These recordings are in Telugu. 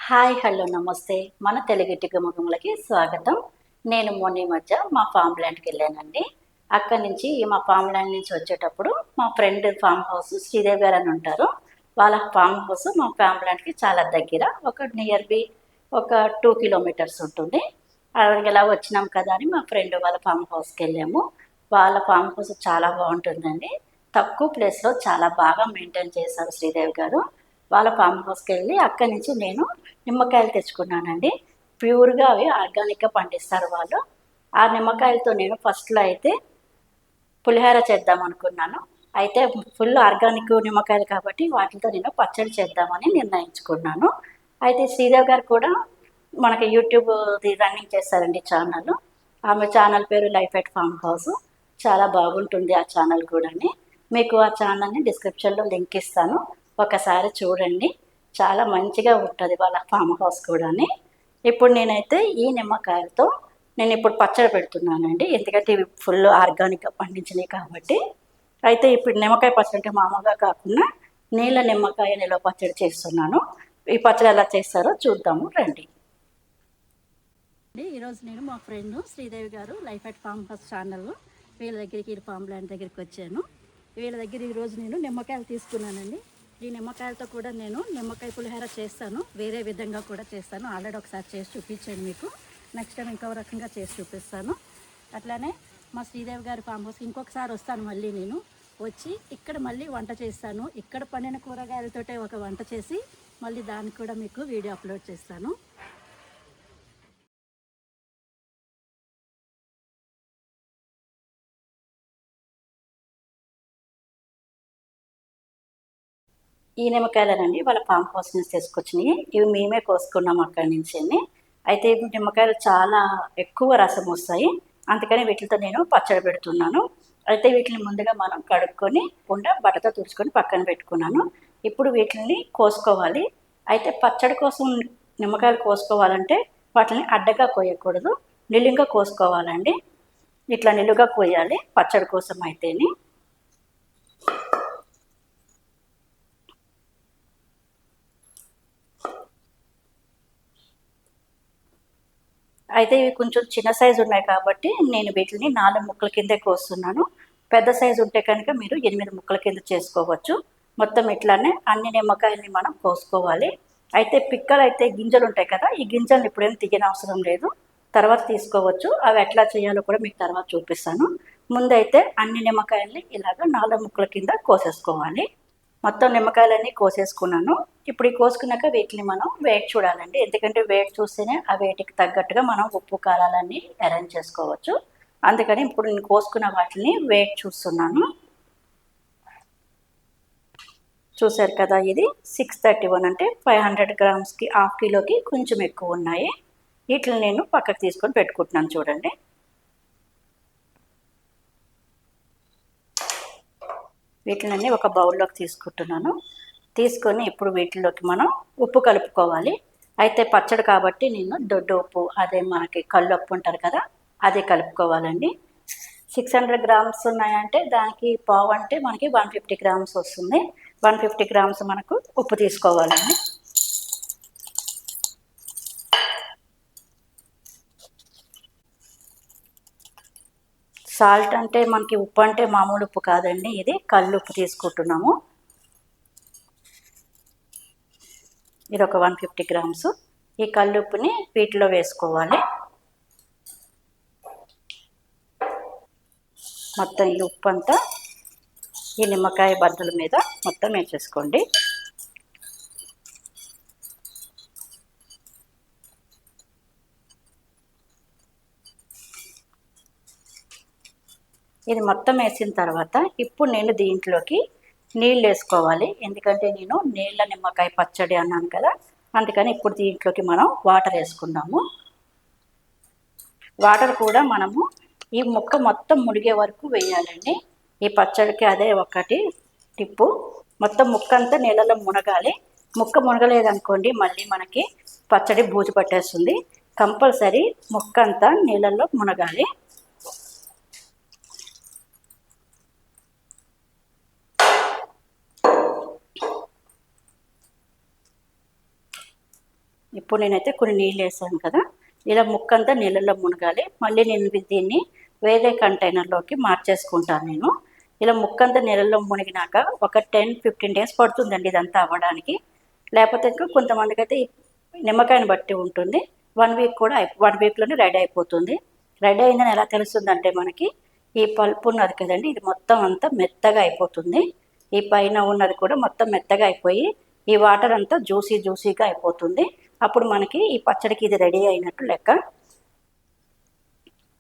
హాయ్ హలో నమస్తే. మన తెలుగింటి గుమ్మగుమ్మలకి స్వాగతం. నేను మొన్న ఈ మధ్య మా ఫామ్ ల్యాండ్‌కి వెళ్ళానండి. అక్కడి నుంచి మా ఫామ్ ల్యాండ్ నుంచి వచ్చేటప్పుడు మా ఫ్రెండ్ ఫామ్ హౌస్ శ్రీదేవి గారు అని ఉంటారు. వాళ్ళ ఫామ్ హౌస్ మా ఫామ్ ల్యాండ్‌కి చాలా దగ్గర. ఒక నియర్‌బై ఒక 2 కిలోమీటర్స్ ఉంటుంది. ఎలా వచ్చినాం కదా అని మా ఫ్రెండ్ వాళ్ళ ఫామ్ హౌస్‌కెళ్ళాము. వాళ్ళ ఫామ్ హౌస్ చాలా బావుంటుందండి. తక్కువ ప్లేస్‌లో చాలా బాగా మెయింటైన్ చేశారు శ్రీదేవి గారు. వాళ్ళ ఫామ్ హౌస్‌కెళ్ళి అక్కడి నుంచి నేను నిమ్మకాయలు తెచ్చుకున్నానండి. ప్యూర్‌గా అవి ఆర్గానిక్‌గా పండిస్తారు వాళ్ళు. ఆ నిమ్మకాయలతో నేను ఫస్ట్‌లో అయితే పులిహోర చేద్దామనుకున్నాను. అయితే ఫుల్ ఆర్గానిక్ నిమ్మకాయలు కాబట్టి వాటితో నేను పచ్చడి చేద్దామని నిర్ణయించుకున్నాను. అయితే శ్రీదేవి గారు కూడా మనకి యూట్యూబ్‌ది రన్నింగ్ చేస్తారండి ఛానల్. ఆమె ఛానల్ పేరు లైఫ్ ఎట్ ఫార్మ్ హౌస్. చాలా బాగుంటుంది ఆ ఛానల్ కూడాని. మీకు ఆ ఛానల్‌ని డిస్క్రిప్షన్‌లో లింక్ ఇస్తాను. ఒకసారి చూడండి. చాలా మంచిగా ఉంటది వాళ్ళ ఫార్మ్ హౌస్ కూడాని. ఇప్పుడు నేనైతే ఈ నిమ్మకాయలతో నేనిప్పుడు పచ్చడి పెడుతున్నానండి. ఎందుకంటే ఇవి ఫుల్ ఆర్గానిక్‌గా పండించినయి కాబట్టి. అయితే ఇప్పుడు నిమ్మకాయ పచ్చడి అంటే మామూలుగా కాకుండా నీళ్ళ నిమ్మకాయ నిల్వ పచ్చడి చేస్తున్నాను. ఈ పచ్చడి ఎలా చేస్తారో చూద్దాము రండి. ఈరోజు నేను మా ఫ్రెండ్ శ్రీదేవి గారు life at farm house channel వీళ్ళ దగ్గరికి ఈ ఫామ్ ల్యాండ్ దగ్గరికి వచ్చాను. వీళ్ళ దగ్గర ఈరోజు నేను నిమ్మకాయలు తీసుకున్నానండి. ఈ నిమ్మకాయలతో కూడా నేను నిమ్మకాయ పులిహోర చేస్తాను. వేరే విధంగా కూడా చేస్తాను. ఆల్రెడీ ఒకసారి చేసి చూపించాను మీకు. నెక్స్ట్ టైం ఇంకో రకంగా చేసి చూపిస్తాను. అట్లానే మా శ్రీదేవి గారి ఫామ్ హౌస్కి ఇంకొకసారి వస్తాను మళ్ళీ నేను వచ్చి ఇక్కడ మళ్ళీ వంట చేస్తాను. ఇక్కడ పండిన కూరగాయలతోటే ఒక వంట చేసి మళ్ళీ దానికి కూడా మీకు వీడియో అప్లోడ్ చేస్తాను. ఈ నిమ్మకాయలేనండి వాళ్ళ ఫామ్ హౌస్ నుంచి తీసుకొచ్చినయి. ఇవి మేమే కోసుకున్నాం అక్కడి నుంచెని. అయితే ఇవి నిమ్మకాయలు చాలా ఎక్కువ రసం వస్తాయి. అందుకని వీటిలతో నేను పచ్చడి పెడుతున్నాను. అయితే వీటిని ముందుగా మనం కడుక్కొని బట్టతో తుడుచుకొని పక్కన పెట్టుకున్నాను. ఇప్పుడు వీటిని కోసుకోవాలి. అయితే పచ్చడి కోసం నిమ్మకాయలు కోసుకోవాలంటే వాటిని అడ్డగా కోయకూడదు. నిలువుగా కోసుకోవాలండి. ఇట్లా నిలువుగా కోయాలి పచ్చడి కోసం అయితేని. అయితే ఇవి కొంచెం చిన్న సైజు ఉన్నాయి కాబట్టి నేను వీటిని 4 ముక్కల కిందే కోస్తున్నాను. పెద్ద సైజు ఉంటే కనుక మీరు 8 ముక్కల కింద చేసుకోవచ్చు. మొత్తం ఇట్లానే అన్ని నిమ్మకాయల్ని మనం కోసుకోవాలి. అయితే పిక్కలైతే గింజలు ఉంటాయి కదా! ఈ గింజల్ని ఇప్పుడేం తీయనవసరం లేదు. తర్వాత తీసుకోవచ్చు. అవి ఎట్లా చేయాలో కూడా మీకు తర్వాత చూపిస్తాను. ముందైతే అన్ని నిమ్మకాయల్ని ఇలాగ 4 ముక్కల కింద కోసేసుకోవాలి. మొత్తం నిమ్మకాయలన్నీ కోసేసుకున్నాను. ఇప్పుడు ఈ కోసుకున్నాక వీటిని మనం వెయిట్ చూడాలండి. ఎందుకంటే వెయిట్ చూస్తేనే ఆ వెయిట్‌కి తగ్గట్టుగా మనం ఉప్పు, కారాలన్నీ అరేంజ్ చేసుకోవచ్చు. అందుకని ఇప్పుడు నేను కోసుకున్న వాటిని వెయిట్ చూస్తున్నాను. చూసారు కదా! ఇది 631 అంటే 500 గ్రామ్స్‌కి హాఫ్ కిలోకి కొంచెం ఎక్కువ ఉన్నాయి. వీటిని నేను పక్కకు తీసుకొని పెట్టుకుంటున్నాను చూడండి. వీటినన్నీ ఒక బౌల్లోకి తీసుకుంటున్నాను. తీసుకొని ఇప్పుడు వీటిలోకి మనం ఉప్పు కలుపుకోవాలి. అయితే పచ్చడి కాబట్టి నేను దొడ్డు ఉప్పు అదే మనకి కల్లుప్పు అంటారు కదా! అదే కలుపుకోవాలండి. 600 గ్రామ్స్ ఉన్నాయంటే దానికి పావు అంటే మనకి 150 గ్రామ్స్ వస్తుంది. 150 గ్రామ్స్ మనకు ఉప్పు తీసుకోవాలండి. సాల్ట్ అంటే మనకి ఉప్పు అంటే మామూలు ఉప్పు కాదండి. ఇది కల్లుప్పు తీసుకుంటున్నాము. ఇది ఒక 150 గ్రామ్స్. ఈ కల్లుప్పుని వీటిలో వేసుకోవాలి. మొత్తం ఈ ఉప్పు అంతా ఈ నిమ్మకాయ బద్దల మీద మొత్తం వేసేసుకోండి. ఇది మొత్తం వేసిన తర్వాత ఇప్పుడు నేను దీంట్లోకి నీళ్ళు వేసుకోవాలి. ఎందుకంటే నేను నీళ్ళ నిమ్మకాయ పచ్చడి అన్నాను కదా! అందుకని ఇప్పుడు దీంట్లోకి మనం వాటర్ వేసుకుందాము. వాటర్ కూడా మనము ఈ ముక్క మొత్తం మునిగే వరకు వేయాలండి. ఈ పచ్చడికి అదే ఒకటి టిప్పు. మొత్తం ముక్క అంతా నీళ్ళలో మునగాలి. ముక్క మునగలేదనుకోండి మళ్ళీ మనకి పచ్చడి బూజు పట్టేస్తుంది. కంపల్సరీ ముక్క అంతా నీళ్ళల్లో మునగాలి. ఇప్పుడు నేనైతే కొన్ని నీళ్ళు వేసాను కదా, ఇలా ముక్కంతా నీళ్ళల్లో మునగాలి. మళ్ళీ నేను దీన్ని వేరే కంటైనర్లోకి మార్చేసుకుంటాను నేను. ఇలా ముక్కంతా నీళ్ళల్లో మునిగినాక ఒక 10-15 డేస్ పడుతుందండి ఇదంతా అవ్వడానికి. లేకపోతే ఇంకా కొంతమందికి అయితే నిమ్మకాయని బట్టి ఉంటుంది, 1 వీక్ కూడా 1 వీక్లోనే రెడీ అయిపోతుంది. రెడీ అయిందని ఎలా తెలుస్తుందంటే మనకి ఈ పల్పు ఉన్నది కదండి, ఇది మొత్తం అంతా మెత్తగా అయిపోతుంది. ఈ పైన ఉన్నది కూడా మొత్తం మెత్తగా అయిపోయి ఈ వాటర్ అంతా జ్యూసీగా అయిపోతుంది. అప్పుడు మనకి ఈ పచ్చడికి ఇది రెడీ అయినట్టు లెక్క.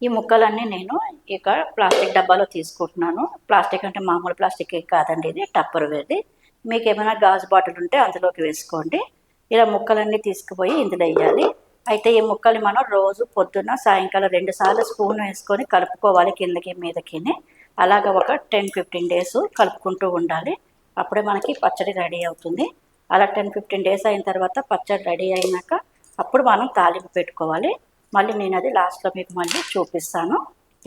ఈ ముక్కలన్నీ నేను ఇక ప్లాస్టిక్ డబ్బాలో తీసుకుంటున్నాను. ప్లాస్టిక్ అంటే మామూలు ప్లాస్టిక్ కాదండి, ఇది టప్పర్వేర్ది. మీకు ఏమైనా గాజు బాటిల్ ఉంటే అందులోకి వేసుకోండి. ఇలా ముక్కలన్నీ తీసుకుపోయి ఇందులో వేయాలి. అయితే ఈ ముక్కలు మనం రోజు పొద్దున్న సాయంకాలం 2 సార్లు స్పూన్ వేసుకొని కలుపుకోవాలి, కిందకి మీదకి. అలాగ ఒక 10-15 డేస్ కలుపుకుంటూ ఉండాలి. అప్పుడే మనకి పచ్చడి రెడీ అవుతుంది. అలా 10-15 డేస్ అయిన తర్వాత పచ్చడి రెడీ అయినాక అప్పుడు మనం తాలింపు పెట్టుకోవాలి. మళ్ళీ నేను అది లాస్ట్లో మీకు మళ్ళీ చూపిస్తాను.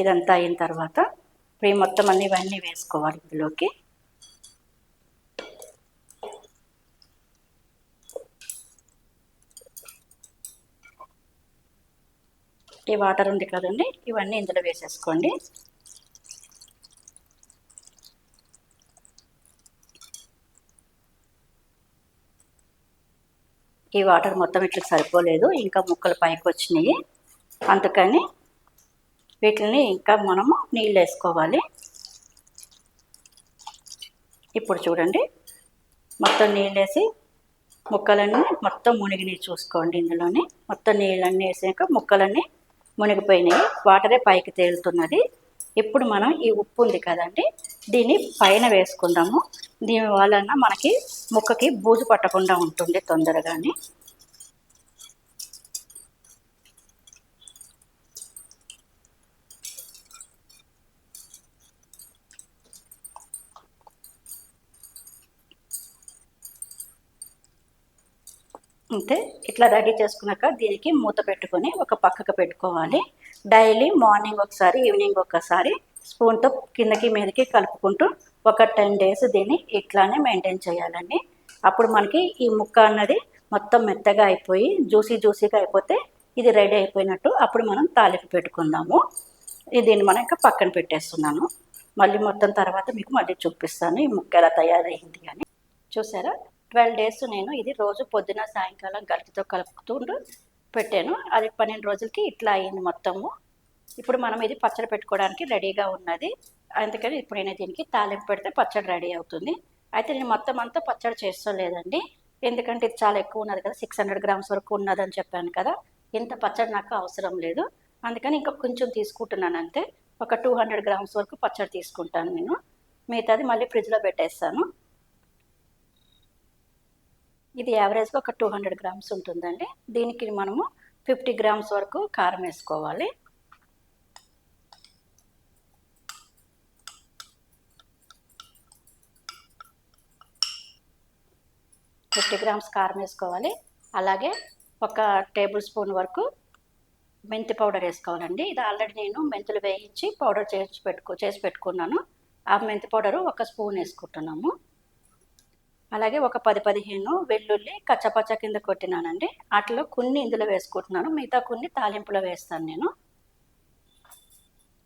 ఇదంతా అయిన తర్వాత ఇప్పుడు మొత్తం అన్ని ఇవన్నీ వేసుకోవాలి ఇందులోకి. ఈ వాటర్ ఉంది కదండి, ఇవన్నీ ఇందులో వేసేసుకోండి. ఈ వాటర్ మొత్తం ఇట్లా సరిపోలేదు, ఇంకా ముక్కలు పైకి వచ్చినాయి. అందుకని వీటిని ఇంకా మనము నీళ్ళు వేసుకోవాలి. ఇప్పుడు చూడండి, మొత్తం నీళ్ళు వేసి ముక్కలన్నీ మొత్తం మునిగినాయి చూసుకోండి. ఇందులోని మొత్తం నీళ్ళన్నీ వేసాక ముక్కలన్నీ మునిగిపోయినాయి, వాటరే పైకి తేలుతున్నది. ఇప్పుడు మనం ఈ ఉప్పు ఉంది కదండి, దీన్ని పైన వేసుకుందాము. దీని వలన మనకి ముక్కకి బూజు పట్టకుండా ఉంటుంది తొందరగానే. అంతే, ఇట్లా రెడీ చేసుకున్నాక దీనికి మూత పెట్టుకొని ఒక పక్కకు పెట్టుకోవాలి. డైలీ మార్నింగ్ ఒకసారి ఈవినింగ్ ఒకసారి స్పూన్తో కిందకి మీదకి కలుపుకుంటూ ఒక 10 డేస్ దీన్ని ఇట్లానే మెయింటైన్ చేయాలండి. అప్పుడు మనకి ఈ ముక్క అన్నది మొత్తం మెత్తగా అయిపోయి జ్యూసీగా అయిపోతే ఇది రెడీ అయిపోయినట్టు. అప్పుడు మనం తాలింపు పెట్టుకుందాము. దీన్ని మనం ఇంకా పక్కన పెట్టేస్తున్నాను. మళ్ళీ మొత్తం తర్వాత మీకు మళ్ళీ చూపిస్తాను ఈ ముక్క ఎలా తయారైంది అని. చూసారా, 12 డేస్ నేను ఇది రోజు పొద్దున సాయంకాలం గరిటెతో కలుపుతుంటూ పెట్టాను. అది 12 రోజులకి ఇట్లా అయింది మొత్తము. ఇప్పుడు మనం ఇది పచ్చడి పెట్టుకోవడానికి రెడీగా ఉన్నది. అందుకని ఇప్పుడు నేను దీనికి తాలింపు పెడితే పచ్చడి రెడీ అవుతుంది. అయితే నేను మొత్తం అంతా పచ్చడి చేస్తలేదండి, ఎందుకంటే ఇది చాలా ఎక్కువ ఉన్నది కదా, 600 గ్రామ్స్ వరకు ఉన్నదని చెప్పాను కదా. ఇంత పచ్చడి నాకు అవసరం లేదు, అందుకని ఇంకా కొంచెం తీసుకుంటున్నాను అంతే. ఒక 200 గ్రామ్స్ వరకు పచ్చడి తీసుకుంటాను నేను. మిగతాది మళ్ళీ ఫ్రిడ్జ్లో పెట్టేస్తాను. ఇది యావరేజ్గా ఒక 200 గ్రామ్స్ ఉంటుందండి. దీనికి మనము 50 గ్రామ్స్ వరకు కారం వేసుకోవాలి. 50 గ్రామ్స్ కారం వేసుకోవాలి. అలాగే ఒక టేబుల్ స్పూన్ వరకు మెంతి పౌడర్ వేసుకోవాలండి. ఇది ఆల్రెడీ నేను మెంతులు వేయించి పౌడర్ చేసి పెట్టుకున్నాను. ఆ మెంతి పౌడరు ఒక స్పూన్ వేసుకుంటున్నాము. అలాగే ఒక 10-15 వెల్లుల్లి కచ్చపచ్చ కింద కొట్టినానండి, వాటిలో కొన్ని ఇందులో వేసుకుంటున్నాను, మిగతా కొన్ని తాలింపులో వేస్తాను నేను.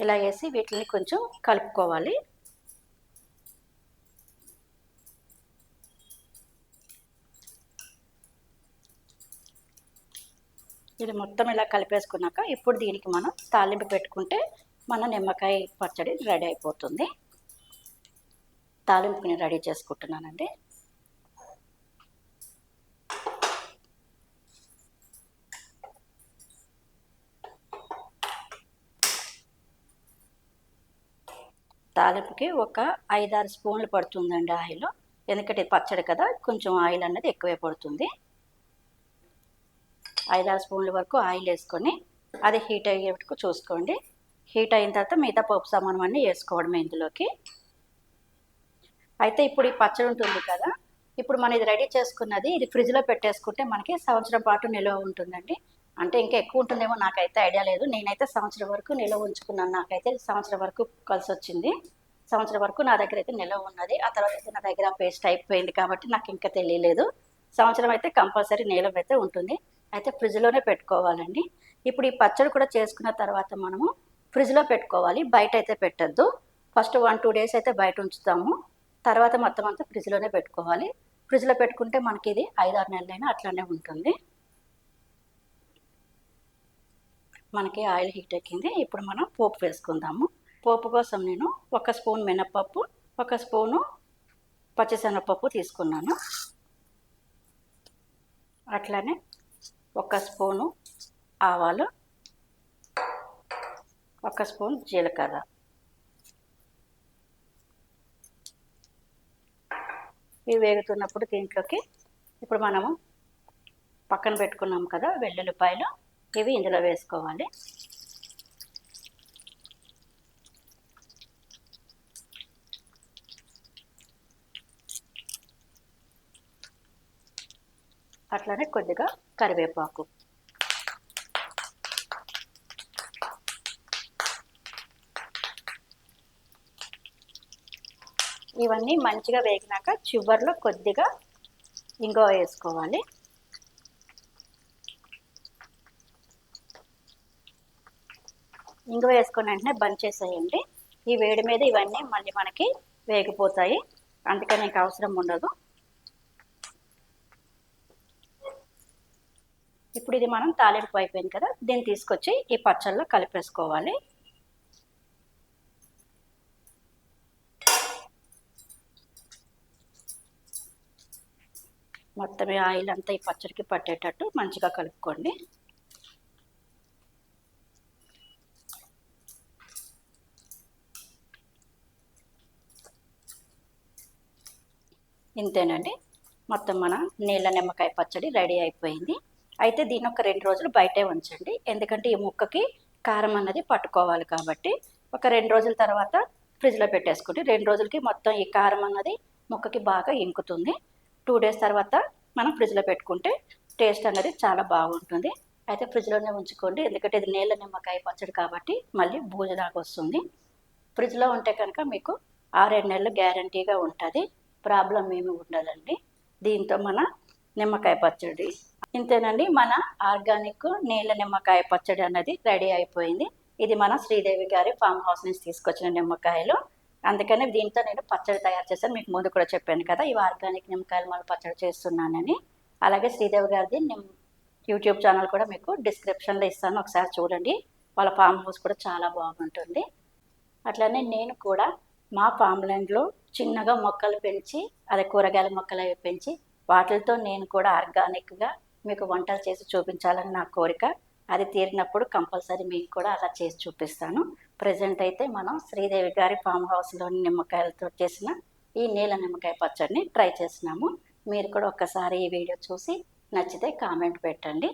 ఇలా వేసి వీటిని కొంచెం కలుపుకోవాలి. ఇది మొత్తం ఇలా కలిపేసుకున్నాక ఇప్పుడు దీనికి మనం తాలింపు పెట్టుకుంటే మన నిమ్మకాయ పచ్చడి రెడీ అయిపోతుంది. తాలింపుని రెడీ చేసుకుంటున్నానండి. తాలింపుకి ఒక 5-6 స్పూన్లు పడుతుందండి ఆయిల్, ఎందుకంటే పచ్చడి కదా, కొంచెం ఆయిల్ అన్నది ఎక్కువే పడుతుంది. 5-6 స్పూన్ల వరకు ఆయిల్ వేసుకొని అది హీట్ అయ్యేటకు చూసుకోండి. హీట్ అయిన తర్వాత మిగతా పప్పు సామాను అన్నీ వేసుకోవడమే ఇందులోకి. అయితే ఇప్పుడు ఈ పచ్చడి ఉంటుంది కదా, ఇప్పుడు మనం ఇది రెడీ చేసుకున్నది ఇది ఫ్రిడ్జ్లో పెట్టేసుకుంటే మనకి సంవత్సరం పాటు నిల్వ ఉంటుందండి. అంటే ఇంకా ఎక్కువ ఉంటుందేమో నాకైతే ఐడియా లేదు, నేనైతే సంవత్సరం వరకు నిల్వ ఉంచుకున్నాను. నాకైతే సంవత్సరం వరకు కలిసి వచ్చింది. సంవత్సరం వరకు నా దగ్గర అయితే నిల్వ ఉన్నది. ఆ తర్వాత అయితే నా దగ్గర పేస్ట్ అయిపోయింది కాబట్టి నాకు ఇంకా తెలియలేదు. సంవత్సరం అయితే కంపల్సరీ నిల్వ అయితే ఉంటుంది. అయితే ఫ్రిడ్జ్లోనే పెట్టుకోవాలండి. ఇప్పుడు ఈ పచ్చడి కూడా చేసుకున్న తర్వాత మనము ఫ్రిడ్జ్లో పెట్టుకోవాలి, బయట అయితే పెట్టద్దు. ఫస్ట్ 1-2 డేస్ అయితే బయట ఉంచుతాము, తర్వాత మొత్తం అంతా ఫ్రిడ్జ్లోనే పెట్టుకోవాలి. ఫ్రిడ్జ్లో పెట్టుకుంటే మనకి ఇది 5-6 నెలలైనా అట్లానే ఉంటుంది. మనకి ఆయిల్ హీట్ ఎక్కింది. ఇప్పుడు మనం పోపు వేసుకుందాము. పోపు కోసం నేను 1 స్పూన్ మినపప్పు, 1 స్పూను పచ్చిశనగపప్పు తీసుకున్నాను. అట్లానే 1 స్పూను ఆవాలు, 1 స్పూన్ జీలకర్ర. ఇవి వేగుతున్నప్పుడు దీంట్లోకి ఇప్పుడు మనము పక్కన పెట్టుకున్నాం కదా వెల్లుల్లిపాయలు, ఇవి ఇందులో వేసుకోవాలి. అట్లానే కొద్దిగా కరివేపాకు. ఇవన్నీ మంచిగా వేగినాక చివర్లో కొద్దిగా ఇంగువ వేసుకోవాలి. ఇంగువ వేసుకున్న వెంటనే బంద్ చేసేయండి. ఈ వేడి మీద ఇవన్నీ మళ్ళీ మనకి వేగిపోతాయి, అందుకని నీకు అవసరం ఉండదు. ఇప్పుడు ఇది మనం తాలింపు అయిపోయింది కదా, దీన్ని తీసుకొచ్చి ఈ పచ్చళ్ళలో కలిపేసుకోవాలి. మొత్తం ఆయిల్ అంతా ఈ పచ్చడికి పట్టేటట్టు మంచిగా కలుపుకోండి. ఇంతేనండి, మొత్తం మన నీళ్ళ నిమ్మకాయ పచ్చడి రెడీ అయిపోయింది. అయితే దీన్ని ఒక 2 రోజులు బయటే ఉంచండి, ఎందుకంటే ఈ ముక్కకి కారం అన్నది పట్టుకోవాలి కాబట్టి. ఒక 2 రోజుల తర్వాత ఫ్రిడ్జ్లో పెట్టేసుకుంటే 2 రోజులకి మొత్తం ఈ కారం అన్నది ముక్కకి బాగా ఇంకుతుంది. 2 డేస్ తర్వాత మనం ఫ్రిడ్జ్లో పెట్టుకుంటే టేస్ట్ అన్నది చాలా బాగుంటుంది. అయితే ఫ్రిడ్జ్లోనే ఉంచుకోండి, ఎందుకంటే ఇది నీళ్ళ నిమ్మకాయ పచ్చడి కాబట్టి మళ్ళీ బూజులాగా వస్తుంది. ఫ్రిడ్జ్లో ఉంటే కనుక మీకు 6-7 నెలలు గ్యారంటీగా ఉంటుంది, ప్రాబ్లం ఏమి ఉండదండి. దీంతో మన నిమ్మకాయ పచ్చడి ఇంతేనండి, మన ఆర్గానిక్ నీళ్ళ నిమ్మకాయ పచ్చడి అన్నది రెడీ అయిపోయింది. ఇది మన శ్రీదేవి గారి ఫామ్ హౌస్ నుంచి తీసుకొచ్చిన నిమ్మకాయలు, అందుకని దీంతో నేను పచ్చడి తయారు చేశాను. మీకు ముందు కూడా చెప్పాను కదా, ఇవి ఆర్గానిక్ నిమ్మకాయలు మన పచ్చడి చేస్తున్నానని. అలాగే శ్రీదేవి గారిది యూట్యూబ్ ఛానల్ కూడా మీకు డిస్క్రిప్షన్లో ఇస్తాను, ఒకసారి చూడండి. వాళ్ళ ఫామ్ హౌస్ కూడా చాలా బాగుంటుంది. అట్లనే నేను కూడా మా ఫామ్ ల్యాండ్లో చిన్నగా మొక్కలు పెంచి, అదే కూరగాయల మొక్కలు అవి పెంచి వాటితో నేను కూడా ఆర్గానిక్గా మీకు వంటలు చేసి చూపించాలని నా కోరిక. అది తీరినప్పుడు కంపల్సరీ మీకు కూడా అలా చేసి చూపిస్తాను. ప్రజెంట్ అయితే మనం శ్రీదేవి గారి ఫామ్ హౌస్లోని నిమ్మకాయలతో చేసిన ఈ నీళ్ళ నిమ్మకాయ పచ్చడిని ట్రై చేసినాము. మీరు కూడా ఒక్కసారి ఈ వీడియో చూసి నచ్చితే కామెంట్ పెట్టండి.